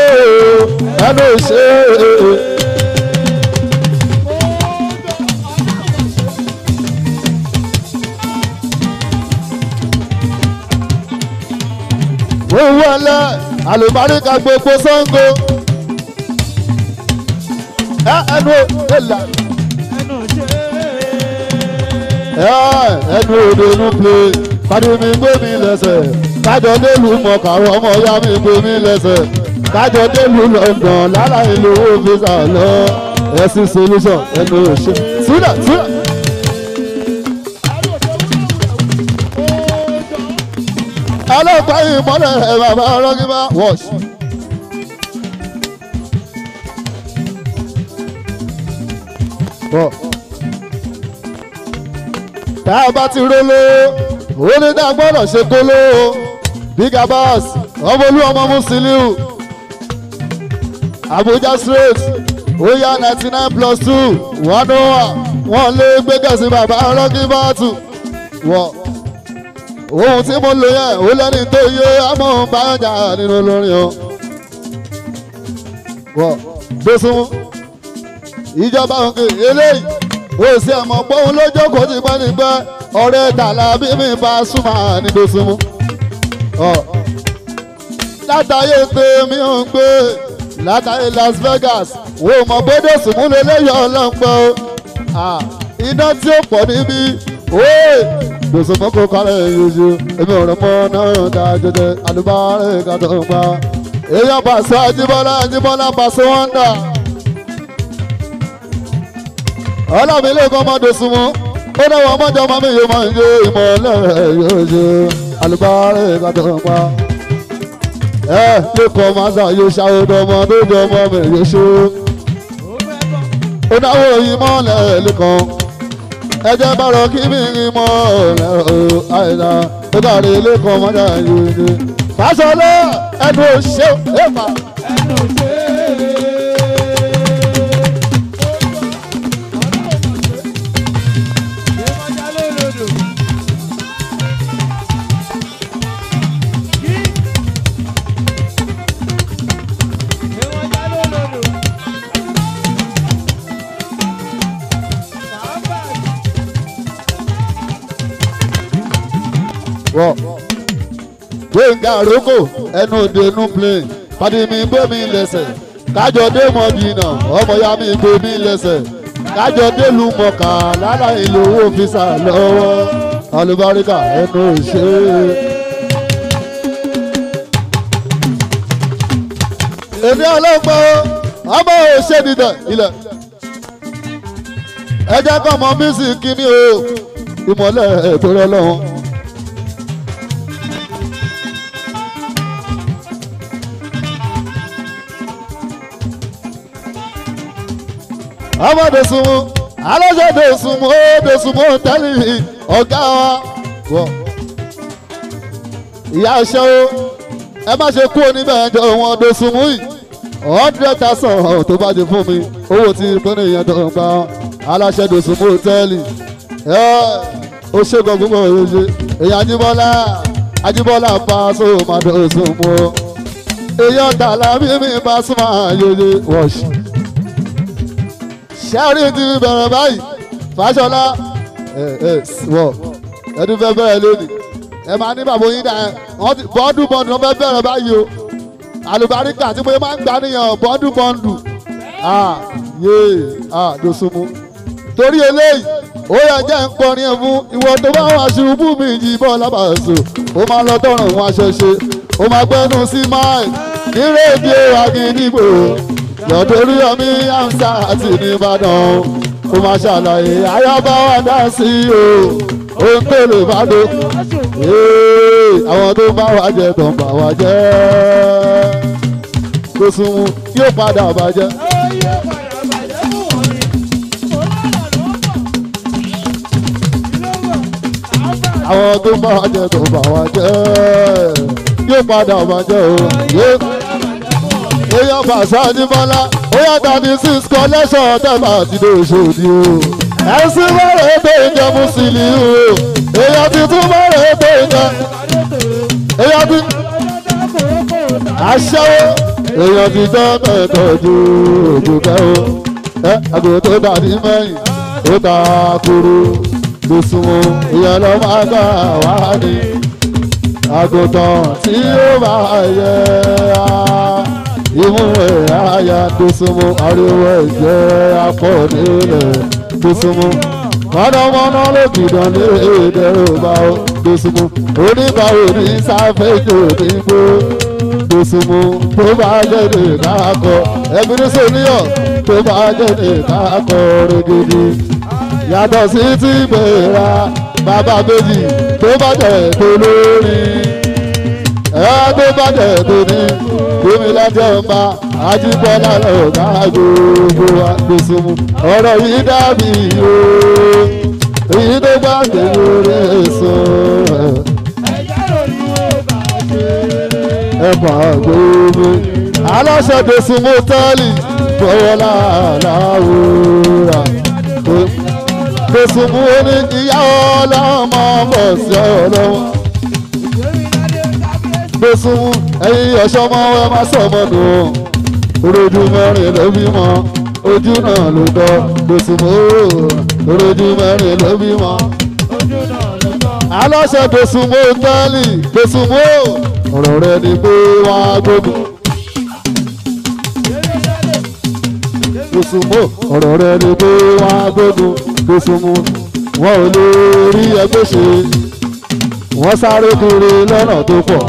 ẹnu òṣè. Owó ẹlẹ́ àlùbáríkà gbogbo Ṣàngó. Ẹnu ìlà. Ẹnu òde inú plé. Pàdé mi gbé mi lẹ́sẹ̀. Kájọ délùú mọ̀kàrọ̀ ọmọ ìyá mi gbé mi lẹ́sẹ̀. Kájọ délùú London lára ìlú òfìsà lọ. Ẹ̀sìn solution ẹnu òṣè. Sílẹ̀ sílẹ̀. Ọlọ́pàá ìmọ̀lẹ̀ bàbá ọlọ́gímá wash. Tá a bá ti róló onídàá gbọ́dọ̀ ṣe kóló Big Abbas ọmọ olú ọmọ Musiliu Abuja straight oya 99+2 101 lé gbégẹ̀sí bàbá ọlọ́gímá tù wọ̀. Ohun tí mo lò yẹn ó lẹ́ni tó yé amóhùnbáyọ̀jà nínú olórin o. Wọ́n gbésùnmù ìjọba òkè eléyìí ó sì ẹ̀mọ́ pé òun ló jókòó ti pẹ́ nígbẹ́ ọ̀rẹ́ tààlà bí mi bá súnmọ́ ní gbésùnmù. Látàyè pé mi ò ń gbé látàyè Las Vegas wo mọ̀ gbọ́dọ̀ sùnmù lélẹ́yọ̀ ọlọ́pẹ́ o. Iná tí ó pọ̀ níbí gbèsè mọ́kò kálẹ̀ yíyí èmi ò rẹ̀ mọ́ náà dájọ́dẹ́ alùbáríkà tó ń pa. Èèyàn Pàṣẹ Ajíbọ́lá Pàṣẹ wọ́ndà. Ọlámilé kan mọ́ dosùnmù ó náwó ọmọjọ́ mọ́ mi yóò máa ń yé ìmọ̀lẹ́ yóò ṣe alùbáríkà tó ń pa. Lẹ́kọ̀ọ́ Màsà yóò ṣàwọ́dọ̀ ọmọ tó jọ ọmọ mi yóò ṣe. Ó náwó ìmọ̀lẹ́ lẹ́kọ̀ọ́. Ẹjẹ́ bọ̀rọ̀ kí mi rí mọ́ ọ̀rẹ́ àìdá ó dàrí ilé kan mọ́jà yìí. Fásọlọ́ ẹnu òṣè èèpà. Ẹnu òṣè. Gbẹ̀ngà àrókò ẹnu òde inú plane pàdé mi gbé mi lẹ́sẹ̀ kájọ dé mọ̀dínà ọmọ ya mi gbé mi lẹ́sẹ̀ kájọ dé lu mọ̀kà lára ìlú òfìsà lọ́wọ́ alùbáríkà ẹnu òṣè. Èmi ọlọ́pàá ọmọ òṣè dídẹ̀ ilẹ̀ ẹ jẹ́ kọ́ mọ mísìkì ní o ìmọ̀lẹ̀ ètò rẹ lọ́wọ́. Ọmọ Dòsùnmù alájọ Dòsùnmù tẹ́lẹ̀ ọ̀gá wa. Ìyá aṣẹ́ o ẹ má ṣe kú oníbẹ̀ ẹjọ́ wọn Dòsùnmù yìí 100,000 tó bá di fún mi owó tí pínlẹ̀ yẹn tó ń gbà aláṣẹ Dòsùnmù tẹ́lẹ̀ ó ṣe gbọ̀ngbọ̀n òye èyàn Ajíbọ́lá Ajíbọ́lá Paso Madosunmu èèyàn Tàlàbí mi Pasuma yeye wọ́ọ̀ṣì. Ṣẹ́rí ti bẹ̀rẹ̀ báyìí Fáṣọlá wọ̀ ẹdún fẹ́ bẹ̀rẹ̀ lónìí ẹ máa ní bàbá yín dá ẹ bọ́ọ̀dù bọ́ọ̀dù wọn fẹ́ bẹ̀rẹ̀ báyìí o àlùbáríkà tí mo máa ń gbà nìyẹn bọ́ọ̀dù bọ́ọ̀dù Dosunmu torí eléyìí ó yẹ jẹ́ ń kọrin ẹ̀ fún ìwọ tó bá wà ṣubú mi yìí Bọ́lá Paso ó máa lọ tọrùn wọn aṣọ ṣe ó máa gbẹ́nu sí máì ní rédíò Àgídìgbò lọ́dọ̀rí ọmí àǹsà àti nìbàdàn ó máa ṣàlàyé ayábá wà dá sí o ó ń tèrè bàdó àwọn tó bá wà jẹ tó ń bà wá jẹ Dosunmu yóò padà bàjẹ́. Àwọn tó bá wá jẹ tó bà wá jẹ yóò padà bàjẹ́ o. Èèyàn Paso Ajíbọ́lá ó yá 36 collection tẹ́lá àti dòṣòdì o. Ẹ̀sìn mọ́rẹ̀ tó ń jẹ Mùsùlùmí o. Èèyàn tuntun mọ́rẹ̀ tó ń jẹ. Èèyàn ti aṣẹ́wó. Èèyàn ti jẹ́ mẹ́tọ́jú òjòkẹ́ o. Àgò tó dàbí mẹ́yìn ó ta kúrú. Dosunmu ìyẹn lọ máa gbà wá ní. Àgùntàn tí ó bá yẹ imú ẹ̀ àyà Dosunmu ariwo ẹ̀jẹ̀ apọ̀ nílẹ̀ Dosunmu mọ̀nàmọ́ná ló kìdán ní èdè Yorùbá o Dosunmu oníbàwò ní sáfẹ́jọ nígbó Dosunmu tó bá jẹ́dẹ̀ káàkọ́ ẹbí ní sọ́níyàn tó bá jẹ́dẹ̀ káàkọ́ rẹ́gẹ́dẹ́ yàtọ̀ sí ti gbéra bàbá méjì tó bá jẹ́ tó lórí tó bá jẹ́ tó ní gómìnà jọba Ajíbọ́lá lọ́gá gbogbo wa Dosunmu ọ̀rọ̀ yìí dàbí o èyí tó bá gbé lórí èso ẹ̀pà gbogbo aláṣẹ Dosunmu tẹ́lì bọ́wọ́lá láwùrà Dosunmu ní ìyá ọlọ́mọ bọ̀ sí ọlọ́wọ́ Dosunmu ẹ̀yin ọ̀ṣọ́mọ ẹ má sọ̀mọ nù ojú mẹ́rin ló bímọ ojú náà ló tọ́ Dosunmu ojú mẹ́rin ló bímọ aláṣẹ Dosunmu tẹ́lì Dosunmu ọ̀rọ̀ rẹ ni pé wọ́n á gbógun Dosunmu ọ̀rọ̀ rẹ ni pé wọ́n á gbógun Dosunmu wọn ò lè rí ẹgbẹ́ ṣe wọ́n sáré kiri lọ́nà tó pọ̀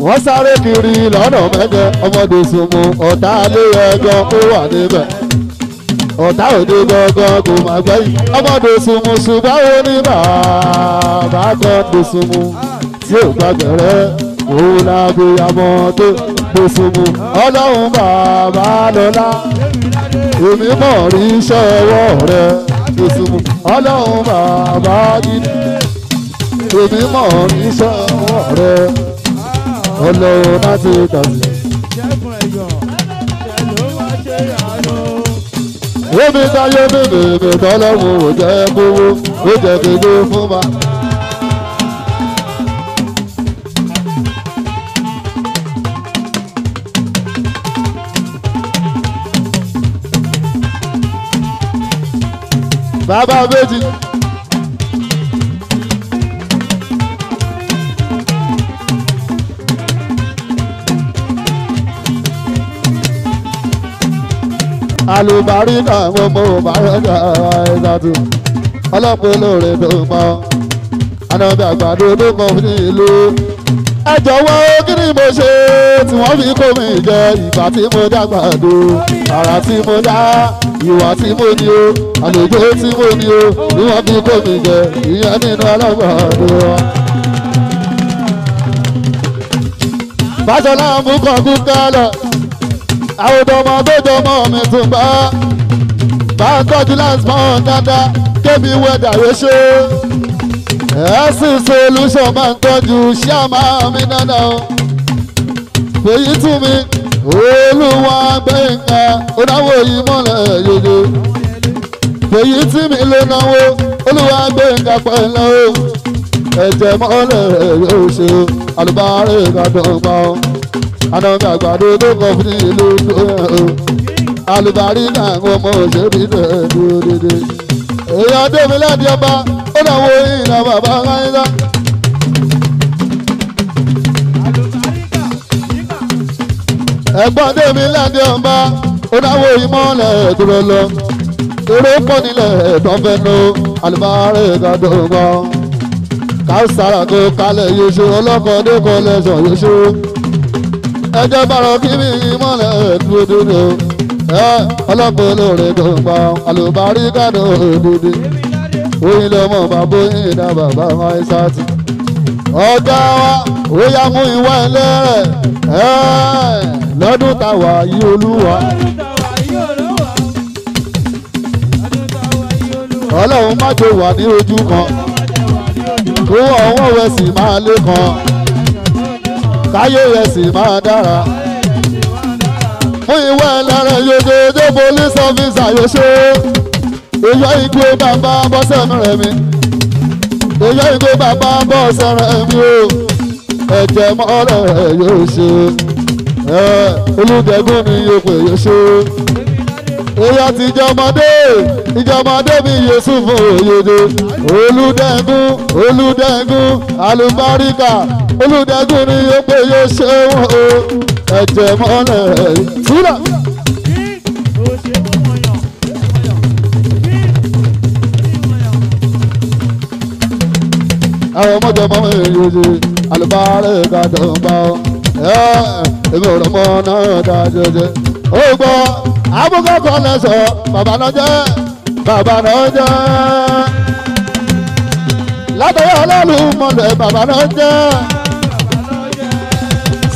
wọ́n sáré kiri lọ́nà mẹ́jẹ ọmọ Dosunmu ọ̀tá lé ẹjọ́ ó wà níbẹ̀ ọ̀tá òde gangan kò má gbẹ́yìn ọmọ Dosunmu ṣùgbọ́n ó ní bàbá kan Dosunmu tí ò gbàgbẹ́rẹ́ òun lágbo àmọ́ tó Dosunmu ọlọ́run bàbá lọ́lá èmi mọ̀ rí iṣẹ́ ọwọ́ rẹ Dosunmu ọlọ́run bàbá gidi èmi mọ̀ rí iṣẹ́ ọwọ́ rẹ ọlọ́run láti tàbí. Omi táyé bèbè tọ́lọ́run ò jẹ́ kówó ó jẹ́ kéde fún wa. Bàbá méjì. Àlùbáríkà gbogbo bàrẹ́jà ẹ̀dàdù ọlọ́pẹ́ lóore tó mọ́ anábì àgbàdo tó kọ́ fún ìlú. Ẹ jọ̀wọ́ kí ni mo ṣe tí wọ́n fi kó mi jẹ ìgbà tí mo dàgbàdo àrà tí mo dá ìwà tí mo ní o àlejò tí mo ní o ni wọ́n fi kó mi jẹ ìyẹn nínú ọlọ́gbàdo wa. Fáṣọlá mú kọ̀ọ̀kú kálọ̀ àwọn ọmọ tó jọmọ mi tún bá ń tọ́jú láti mọ́ dáadáa kébí wẹ́dà réṣó ẹ̀sìn solution máa ń tọ́jú ṣáàmà mi dáadáa o. Fèyí tún mi Olúwa Gbénga onáwó yìí mọ́lẹ̀ yòyò Fèyí tí mi ló náwó Olúwa Gbénga pẹ̀lú o ẹ̀jẹ̀ mọ́lẹ̀ yóò ṣe alùbárẹ̀ kàdọ̀gbà o anamí àgbàdo tó kọ fún ìlú alùbárí náà wọ́n mọ̀ òṣèré rẹ̀ dúró dédé. èèyàn débi láti ọba ó dàwọ ìyìnà bàbá ńláńlá. ẹ̀gbọ́n débi láti ọba ó dàwọ ìmọ̀lẹ̀ dúró lọ. eré pọ̀ nílẹ̀ tó fẹ́ nu alùbárẹ̀ kàdọ̀gbà káùsára tó kalẹ̀ yóò ṣe ọlọ́kọ̀ọ́dé kọ́lẹ́sọ̀ yóò ṣe ẹjẹ́ bàrọ̀ kí mi mọ́lẹ̀ dúró dúró ọlọ́pàá olóore tó ń pa àlùbárí kánò òdòdó oyin lọ́mọ bàbá oyin dá bàbá Aisati ọ̀gá wa ó yá mú ìwà ẹlẹ́rẹ̀ lọ́dún táwa yí olúwa ọlọ́run má jò wà ní ojú kan kó ọwọ́ rẹ̀ sì máa lé kan káyé rẹ̀ sì máa dára fún ìwé ẹlẹ́rẹ̀ yóò police officer yóò ṣe èyọ ìgbé bàbá bọ́sẹ̀ rẹ̀ mi èyọ ìgbé bàbá bọ́sẹ̀ rẹ̀ mi o ẹ̀jẹ̀ mọ́lẹ̀ yóò ṣe olùdẹ́gùn ni yóò pè yóò ṣe èyọ ti ìjọmọdé mi Yésù fún òyòdè olùdẹ́gùn alùbáríkà olùdẹ́gùn ni yóò pè yóò ṣe wọ́n o ẹ̀jẹ̀ mọ́lẹ̀ túnà. àwọn ọmọdé mọ́mọ́ èyí ṣe alùbárẹ̀ kàdọ̀gbà èmi ò rọmọ náà dá jẹjẹ. ó gbọ́ abúkọ́kọ́ lẹ́sọ̀ bàbá náà jẹ́ látọ̀yọ́ ọlọ́run mọ̀lẹ́ bàbá náà jẹ́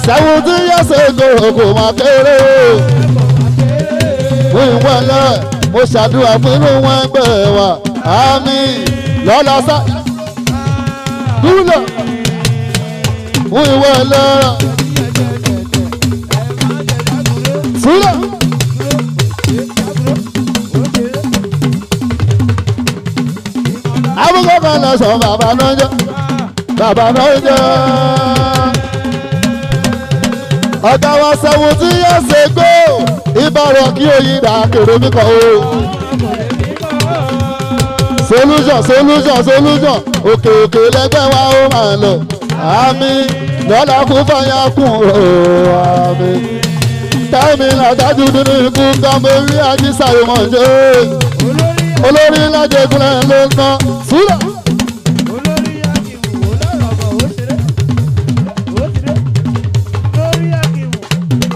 70 years ago kò máa kéré fún ìwọ̀lẹ́ mo ṣàdúrà fún inú wọn ẹgbẹ́ wa àmín lọ́la sá dúró fún ìwọ̀lẹ́ sílẹ̀. abúlé kan lọ sọ bàbá náà jẹ́ ọ̀gá wa 70 years ago ìbára kí oyin dà kèrè mi kọ́ o. solution òkè lẹ́gbẹ́ wa ó máa lọ àmín lọ́la kún fàyà kún o àmín tẹ́mi làdájú nínú ikú kàmbérí ajísàyè mọ̀ jẹ́ olórí lájẹgúnlẹ̀ ló ń tán sílẹ̀.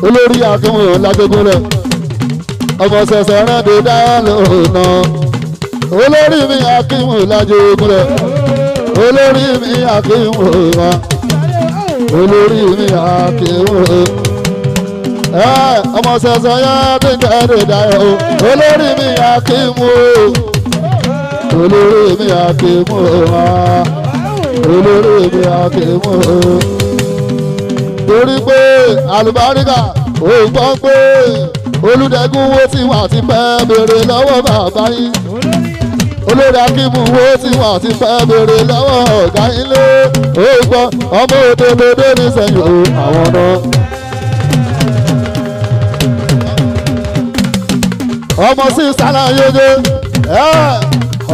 olórí akínwó lájẹgúnlẹ̀ ọmọ ṣẹ̀ṣẹ̀ rẹ̀ dé dá lónà olórí mi akínwó lájẹgúnlẹ̀ olórí mi akínwó wa olórí mi akínwó ọmọ ṣẹ̀ṣẹ̀ yẹn dé dá olórí mi akínwó olórí mi akínwó wa olórí mi akínwó torí pé àlùbáríkà ò gbọ́ pé olùdẹ́gùn wo ti wà ti pẹ́ béèrè lọ́wọ́ bàbá yín olórí akímù wo ti wà ti pẹ́ béèrè lọ́wọ́ ọ̀gá yín lé ó gbọ́ ọmọ òde lóde ní sẹ́yìn o àwọn náà. ọmọ sí sàlàyé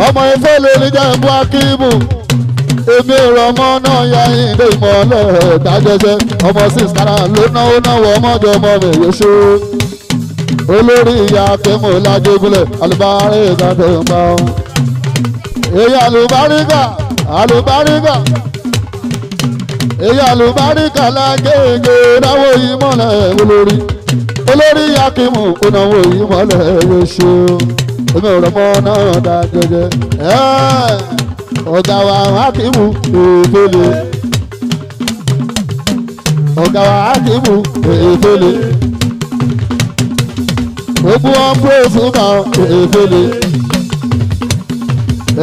ọmọ Ifẹ̀ lè ní jẹ́ ìbú akímù èmi rọmọ náà ya ìdè ìmọ̀lẹ̀ dájẹjẹ ọmọ sísàrà ló náwó ọmọdé ọmọ mi yóò ṣe olórí ìyá akẹ́mọ̀ lájẹgúnlẹ̀ alùbárí ìgbàdé ńgbà èyí àlùbáríkà lágége náwó ìmọ̀lẹ̀ olórí ìyá akẹ́mọ̀ náwó ìmọ̀lẹ̀ yóò ṣe èmi rọmọ náà dájẹjẹ ọ̀gá wa Hakimu èfèlè ọ̀gá wa Hakimu èfèlè gbogbo wọn pèsè náà èfèlè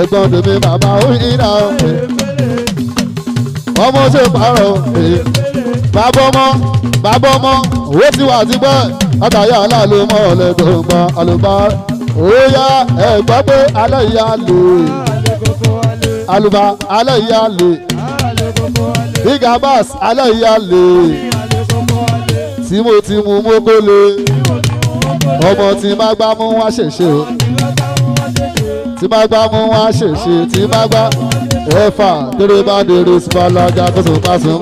ẹ̀gbọ́n tèmi bàbá òyìnbá ọmọ ṣe pààrọ̀ bàbá ọmọ owó tí wà ti pẹ́ látàyà aláàlú mọ́ ọ̀lẹ́dọ̀ gbọ́ àlùbá òòyà ẹ̀gbọ́n pé alẹ́ ìyá lè. Aluba alẹ́ ìyá lè Big Abbas alẹ́ ìyá lè tí mo ti mú mókólé ọmọ tí má gbá mú wá ṣèṣe o tí má gbá mú wá ṣèṣe tí má gbá ẹ̀fà kéré bá dèrè sípàlájà kóso pásùn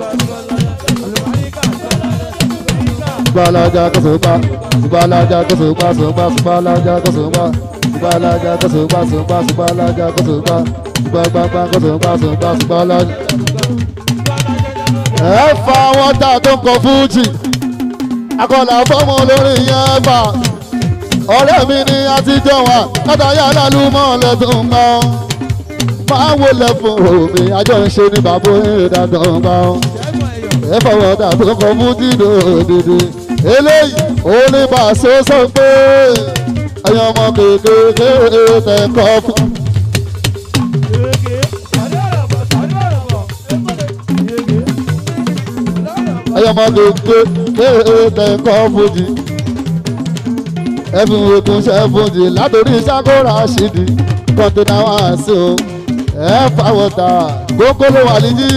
sípàlájà kóso pa sípàlájà kóso pásùn pa sípàlájà kóso pa sípàlájà kóso pásùn pa sípàlájà kóso pa sípàlájà kóso pásùn pa sípàlájà. Ẹ̀fà wọn tà tó kọ fújì akọ̀là fọ́mọ lórí yẹn fà ọ̀rẹ́ mi ni àtijọ́ wa látàyà lálùmọ́ lẹ́tọ̀ ń bá ọ́ máa wọlé fún omi àjọ ń ṣe ní bàbá ìdádọ́ ń bá ọ́ ẹ̀fà wọn tà tó kọ fújì lódìdí eléyìí oníbàṣọ sọ pé ẹ̀yàn ọmọ kékeré tẹ̀kọ́ fún. Ayọ̀mọdé gbé tẹ̀kọ́ fojì ẹ̀fún okùn ṣẹ́ fojì látòrí ṣàkóra ṣìdí kọ́ńtínà wá sí o ẹ̀fà wọ̀tà kókó ló wà níyí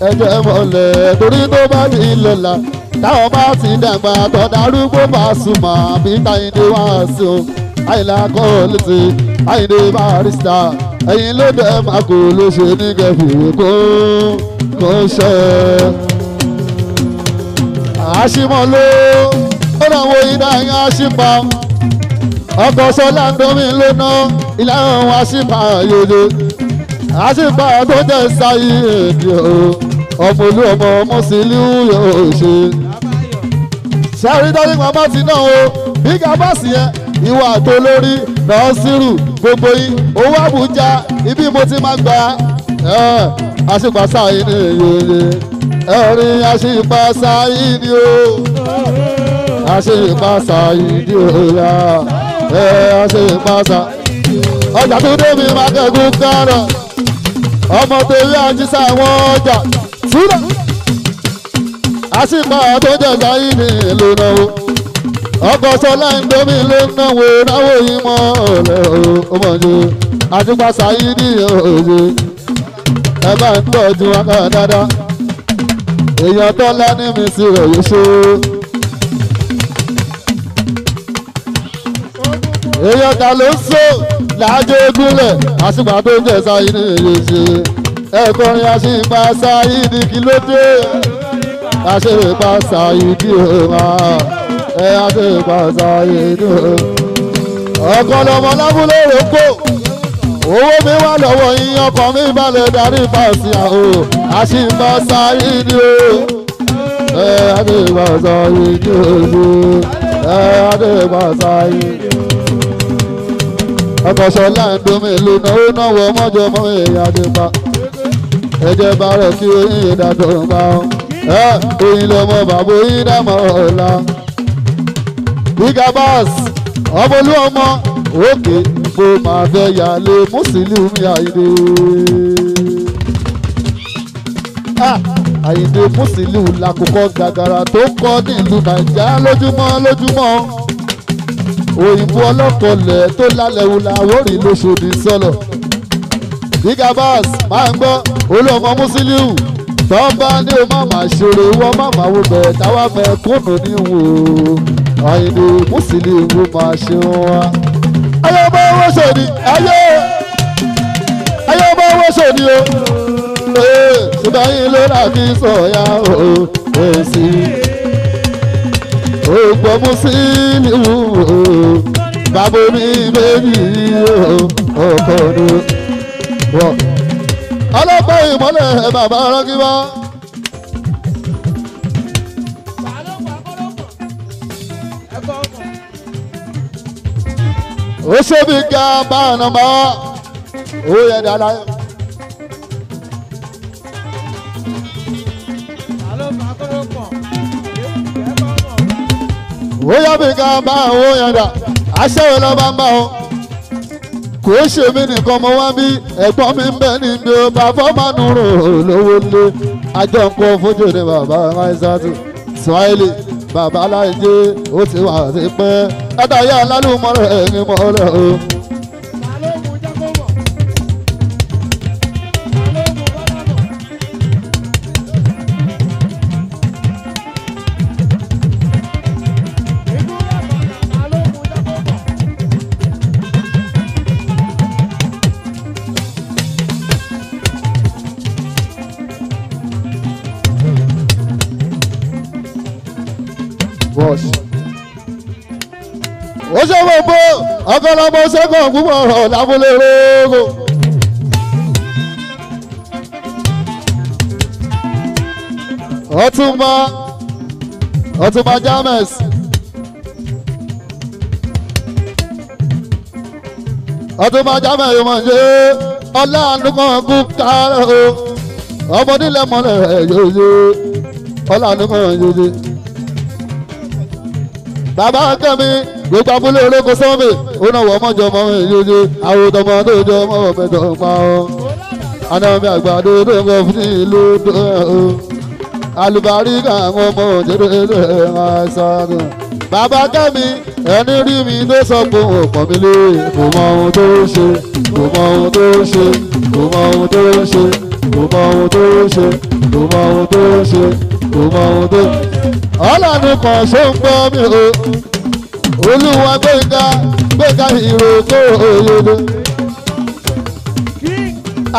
ẹ̀jẹ̀ mọ̀lẹ̀ torí tó bá di lọ́la táwọn bá ti dàgbà tọ́darúgbó bá súnmọ́ àbí táyìndé wá sí o àyìnlá kọ́ létí àyìndé barista ẹ̀yìn ló dẹ̀ máa kó ló ṣe ní kẹfìwé kó ṣe àṣìmọ̀ ló ọ̀nà wo iná yẹn àṣìpa ọkọ̀ sọ́lá ń domi lóná ìlànà àṣìpa yòlò àṣìpa tó jẹ́ sáyé èdè ọmọ olú ọmọ Musiliu yóò ṣe. ṣàrídọ́rí màmá ti náà o Big Abbas yẹn ìwà tó lórí Nasiru gbogbo yìí owó Àbújá ibi mo ti máa gbà àṣìpa sáyé ní yòlè ẹ̀rín àṣìpa Saidi o àṣìpa Saidi o ya àṣìpa Saidi ọjà tó dé mi máa kẹ́kọ̀ọ́ kárọ̀ ọmọ tèmi àjíṣà àwọn ọjà túnà àṣìpa tó jẹ́ Saidi ló náwó ọkọ̀ sọlá ń domi ló náwó náwó yìí mọ́ ọ̀lẹ́ o mọ̀ jù àṣìpa Saidi òye ẹ bá ń tọ́jú akọ́ dáadáa èèyàn tọ́lá ní mi sí rẹ̀ yóò ṣe èèyàn ta ló ń so láàjọ egúnlẹ̀ àṣìgbà tó jẹ́ Saidi yóò ṣe ẹ̀kọrin àṣìpa Saidi kí ló dé àṣìpa Saidi àṣìpa Saidi ọkọ̀ lọ́mọ lábúlé rògbò owó mi wà lọ́wọ́ yín ọkọ̀ mi balẹ̀ darí fàṣì àhó àṣìpa Saidi o àṣìpa Saidi o àṣìpa Saidi ọkọ̀ sọlá ń domi ìlú náwó náwó mọ́jọ mọ́ èèyàn àṣìpa ẹ̀jẹ̀ bá rẹ̀ kí oyin ìdàdọ̀ ń bá wọn oyin lọ́mọ bàbá oyin dàmọ́ ọ̀la Big Abbas ọmọ olú ọmọ òkè mo máa fẹ́ yàlé Musiliu mi Àyìndé. Àyìndé Musiliu làkùkọ gàgàrà tó kọ́ nílùú Nàìjíríà lójúmọ́ òyìnbó ọlọ́kọ̀lẹ̀ tó lálẹ́ wù láwórì lóṣòdì sọ́lọ̀. Big Abbas máa ń gbọ́ olóòmọ Musiliu tó bá ní o má máa ṣeré wọ́n má máa wo bẹ̀rẹ̀ táwa mẹ́kúnnù ní wò Àyìndé Musiliu máa ṣe wá. Ayé ọmọ owó sòdì ayé ọmọ owó sòdì o ṣùgbọ́n yín ló rà kí sọ̀yà o èsì ògbọ́ Musiliu o bàbá mi méjì o ọkọ̀ ni wọ́n ọlọ́pàá ìmọ̀lẹ̀ bàbá rákìbá. ó ṣe bí ká bá ọ̀nà mọ́ ó yẹ dáadáa. ó yẹ bí ká bá owó yẹn dà aṣẹ́wó lọ́ bá ń bá wọn. kò ṣe mí nìkan mo wá bí ẹ̀gbọ́n mi ń bẹ níbi ó bá fọ́mánú rò lówó lé àjọ nǹkan fojú ni bàbá Aisatu Swahili bàbá aláìjẹ ó ti wà sí pẹ́ látàyà lálùmọ́rẹ́ ní mọ́lẹ́ o. bọ́ọ̀sì. ó ṣe gbogbo ọgọlọmọ ṣẹ́gun púpọ̀ ọ̀rọ̀ lábúlé rógó. Ọ̀túnba James. Ọ̀túnba James yóò mọ̀ ṣe ọlọ́run kan kú kárọ̀ o. ọmọdé lẹ́mọ̀lẹ́ yóò ṣe ọlọ́run kan yóò ṣe. bàbá kẹ́mi gbogbo abúlé olóko sọ́mi ó náà wọ́n mọ́jọ mọ́ yóò ṣe àwọn ọmọ tó jọ mọ́ mẹ́tọ̀ pa ọ́. àná mi àgbàdo tó ń kọ́ fún ìlú tó ẹ̀ alùbáríkà àwọn ọmọ òjòdè àìsàn. bàbá kẹ́mi ẹni rí mi tó sọ pé òun pọ̀ mí lé kò mọ ohun tó ṣe kò mọ ohun tó ṣe kò mọ ohun tó ṣe kò mọ ohun tó ṣe kò mọ ohun tó ṣe kò mọ ohun tó. ọlọ́run kan ṣó ń gbọ́ mi o olúwa gbẹ̀ngà ìrókò òyòdè.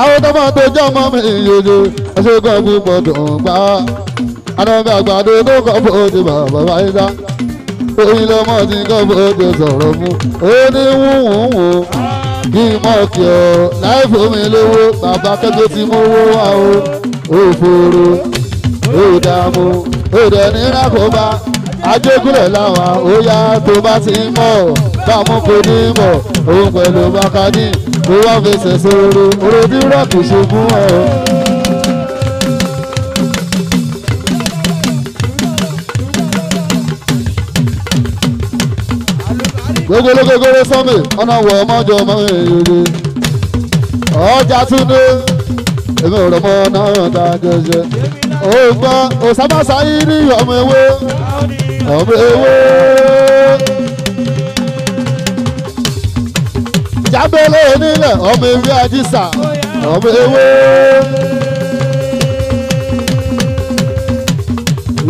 àwọn tó máa tó jẹ́ ọmọ mi ìyòdè ọ̀ṣẹ́gun púpọ̀ tó ń gbà á. àdàbí àgbàdo tó kọ́ bóde bàbá wáyé dá. oyin lọ́mọ tí kọ́ bóde sọ̀rọ̀ mú. ó ní wúwúwú kí n mọ̀ kí ọ láì fún mi lówó. bàbá kẹ́kọ̀ọ́ ti mú owó wá o. ó fòrò ó dààmú ó dẹ̀ ní rákòbá. ajégúnlẹ̀ làwọn ó yá tó bá ti mọ̀ bámu kò ní mọ̀ òun pẹ̀lú bàkàdí tó wá fẹsẹ̀ sóró oró tí rọ́ọ̀kì ṣe fún ọ. gbogbo ológógóró sọ́mì ọ̀nà wọ̀ ọmọjọ ọmọ èrè ọjà túndé èmi ò rọ̀ mọ́ náà tá a jẹjẹ. ó gbọ́ òsámásá yìí ní ọmọ ewé ọmọ ewé. jábẹ́lẹ́ onílẹ̀ ọmọ ewé ajísà ọmọ ewé.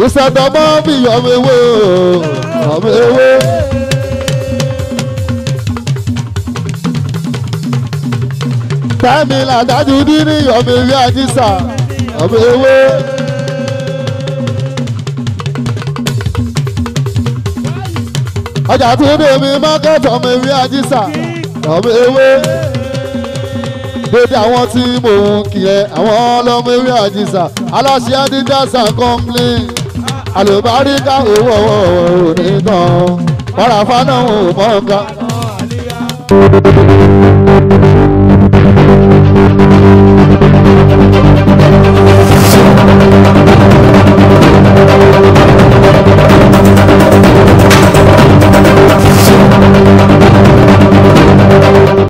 ìṣẹ̀dọ̀mọ́ bí ọmọ ewé ọmọ ewé. tẹ́mi làdájú dín ní ọmọ ewé ajísà ọmọ ewé. ọjà tó dé mi mákẹ́tì ọmọ ewé ajísà ọmọ ewé. dédé àwọn tí mò ń kì ẹ́ àwọn ọlọ́mọ ewé àjíṣà aláṣẹ Adidas and company àlùbáríkà owó òní tán wàrà fánáwó mọ́ká.